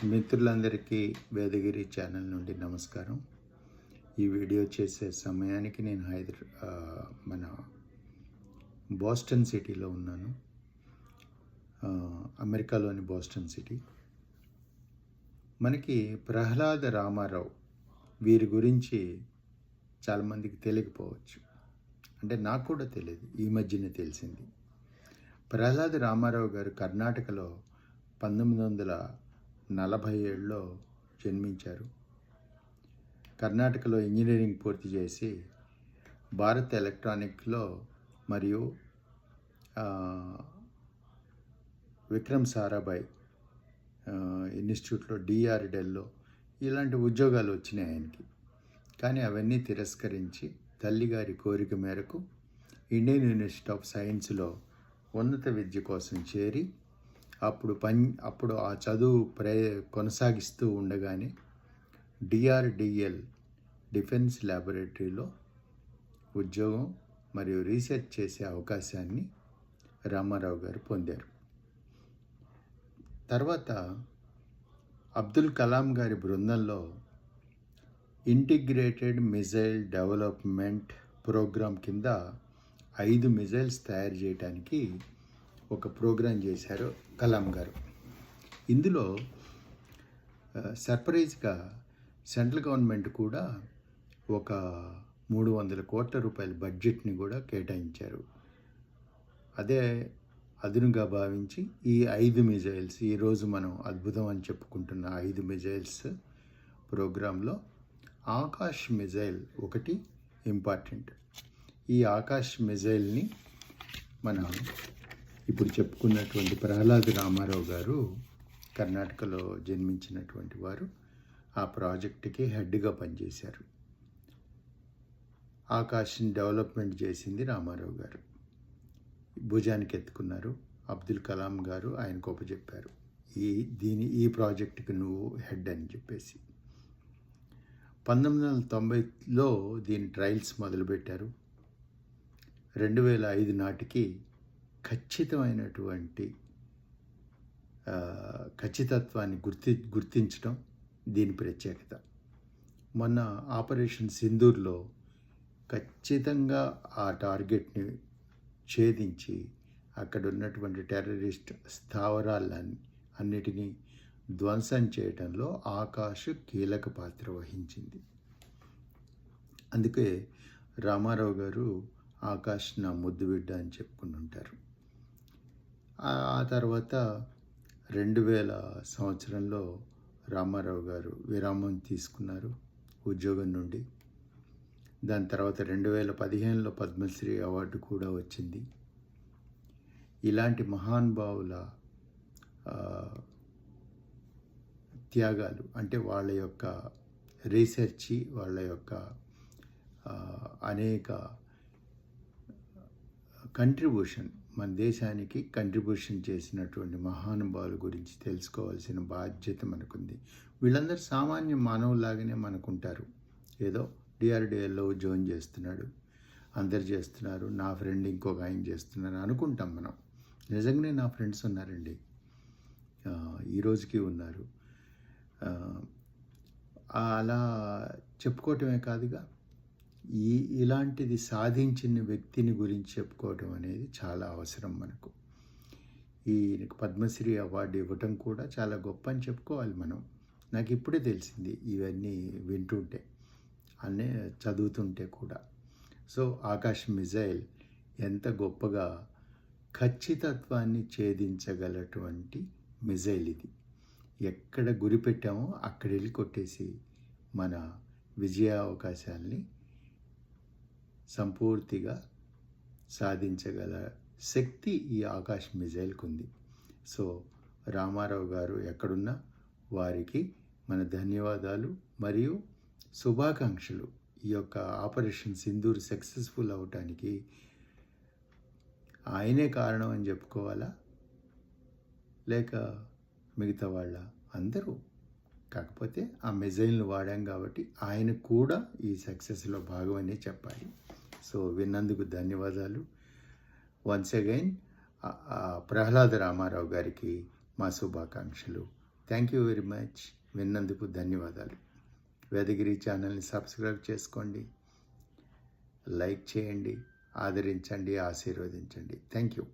మిత్రులందరికీ వేదగిరి ఛానల్ నుండి నమస్కారం. ఈ వీడియో చేసే సమయానికి నేను మన బోస్టన్ సిటీలో ఉన్నాను. అమెరికాలోని బోస్టన్ సిటీ. మనకి ప్రహ్లాద రామారావు వీరి గురించి చాలామందికి తెలియకపోవచ్చు. అంటే నాకు కూడా తెలియదు, ఈ మధ్యనే తెలిసింది. ప్రహ్లాద రామారావు గారు కర్ణాటకలో 1947లో జన్మించారు. కర్ణాటకలో ఇంజనీరింగ్ పూర్తి చేసి భారత్ ఎలక్ట్రానిక్లో మరియు విక్రమ్ సారాభాయ్ ఇన్స్టిట్యూట్లో డిఆర్డెల్లో ఇలాంటి ఉద్యోగాలు వచ్చినాయి ఆయనకి. కానీ అవన్నీ తిరస్కరించి తల్లిగారి కోరిక మేరకు ఇండియన్ యూనివర్సిటీ ఆఫ్ సైన్స్లో ఉన్నత విద్య కోసం చేరి అప్పుడు ఆ చదువు కొనసాగిస్తూ ఉండగానే డిఆర్డిఎల్ డిఫెన్స్ ల్యాబొరేటరీలో ఉద్యోగం మరియు రీసెర్చ్ చేసే అవకాశాన్ని రామారావు గారు పొందారు. తర్వాత అబ్దుల్ కలాం గారి బృందంలో ఇంటిగ్రేటెడ్ మిజైల్ డెవలప్మెంట్ ప్రోగ్రాం కింద 5 మిజైల్స్ తయారు చేయడానికి ఒక ప్రోగ్రాం చేశారు కలాం గారు. ఇందులో సర్ప్రైజ్గా సెంట్రల్ గవర్నమెంట్ కూడా ఒక 300 కోట్ల రూపాయల బడ్జెట్ని కూడా కేటాయించారు. అదే అదునుగా భావించి ఈ 5 మిజైల్స్, ఈరోజు మనం అద్భుతం అని చెప్పుకుంటున్న 5 మిజైల్స్ ప్రోగ్రాంలో ఆకాష్ మిజైల్ ఒకటి ఇంపార్టెంట్. ఈ ఆకాష్ మిజైల్ని మనం ఇప్పుడు చెప్పుకున్నటువంటి ప్రహ్లాద్ రామారావు గారు కర్ణాటకలో జన్మించినటువంటి వారు ఆ ప్రాజెక్టుకి హెడ్గా పనిచేశారు. ఆకాష్ని డెవలప్మెంట్ చేసింది రామారావు గారు. భుజానికి ఎత్తుకున్నారు. అబ్దుల్ కలాం గారు ఆయనకు ఒప్పచెప్పారు, ఈ ప్రాజెక్టుకి నువ్వు హెడ్ అని చెప్పేసి. 1990లో దీని ట్రయల్స్ మొదలుపెట్టారు. 2005 నాటికి ఖచ్చితత్వాన్ని గుర్తించడం దీని ప్రత్యేకత. మొన్న ఆపరేషన్ సింధూర్లో ఖచ్చితంగా ఆ టార్గెట్ని ఛేదించి అక్కడ ఉన్నటువంటి టెర్రరిస్ట్ స్థావరాలన్నిటినీ ధ్వంసం చేయడంలో ఆకాష్ కీలక పాత్ర వహించింది. అందుకే రామారావు గారు ఆకాష్ నా ముద్దు బిడ్డ అని చెప్పుకుని ఉంటారు. ఆ తర్వాత 2000 సంవత్సరంలో రామారావు గారు విరామం తీసుకున్నారు ఉద్యోగం నుండి. దాని తర్వాత 2015లో పద్మశ్రీ అవార్డు కూడా వచ్చింది. ఇలాంటి మహానుభావుల త్యాగాలు, అంటే వాళ్ళ యొక్క రీసెర్చ్, వాళ్ళ యొక్క అనేక కంట్రిబ్యూషన్, మన దేశానికి కంట్రిబ్యూషన్ చేసినటువంటి మహానుభావుల గురించి తెలుసుకోవాల్సిన బాధ్యత మనకుంది. వీళ్ళందరూ సామాన్య మానవులాగానే మనకుంటారు. ఏదో డిఆర్డిఎల్లో ఉద్యోగం చేస్తున్నాడు, అందరు చేస్తున్నారు, నా ఫ్రెండ్ ఇంకొక ఆయన చేస్తున్నారు అనుకుంటాం మనం. నిజంగానే నా ఫ్రెండ్స్ ఉన్నారండి, ఈరోజుకి ఉన్నారు. అలా చెప్పుకోవటమే కాదుగా, ఇలాంటిది సాధించిన వ్యక్తిని గురించి చెప్పుకోవడం అనేది చాలా అవసరం మనకు. ఈయనకు పద్మశ్రీ అవార్డు ఇవ్వటం కూడా చాలా గొప్ప అని చెప్పుకోవాలి మనం. నాకు ఇప్పుడే తెలిసింది ఇవన్నీ వింటుంటే, అన్నీ చదువుతుంటే కూడా. సో ఆకాష్ మిజైల్ ఎంత గొప్పగా ఖచ్చితత్వాన్ని ఛేదించగలటువంటి మిజైల్ ఇది. ఎక్కడ గురి పెట్టామో అక్కడ వెళ్ళి కొట్టేసి మన విజయావకాశాల్ని సంపూర్తిగా సాధించగల శక్తి ఈ ఆకాష్ మిజైల్కి ఉంది. సో రామారావు గారు ఎక్కడున్నా వారికి మన ధన్యవాదాలు మరియు శుభాకాంక్షలు. ఈ యొక్క ఆపరేషన్ సింధూర్ సక్సెస్ఫుల్ అవటానికి ఆయనే కారణం అని చెప్పుకోవాలా, లేక మిగతా వాళ్ళ? అందరూ. కాకపోతే ఆ మిజైల్ని వాడాం కాబట్టి ఆయన కూడా ఈ సక్సెస్లో భాగమనే చెప్పాలి. సో విన్నందుకు ధన్యవాదాలు. వన్స్ అగైన్ ప్రహ్లాద రామారావు గారికి మా శుభాకాంక్షలు. Thank you very much. విన్నందుకు ధన్యవాదాలు. వేదగిరి ఛానల్ని సబ్స్క్రైబ్ చేసుకోండి, లైక్ చేయండి, ఆదరించండి, ఆశీర్వదించండి. Thank you.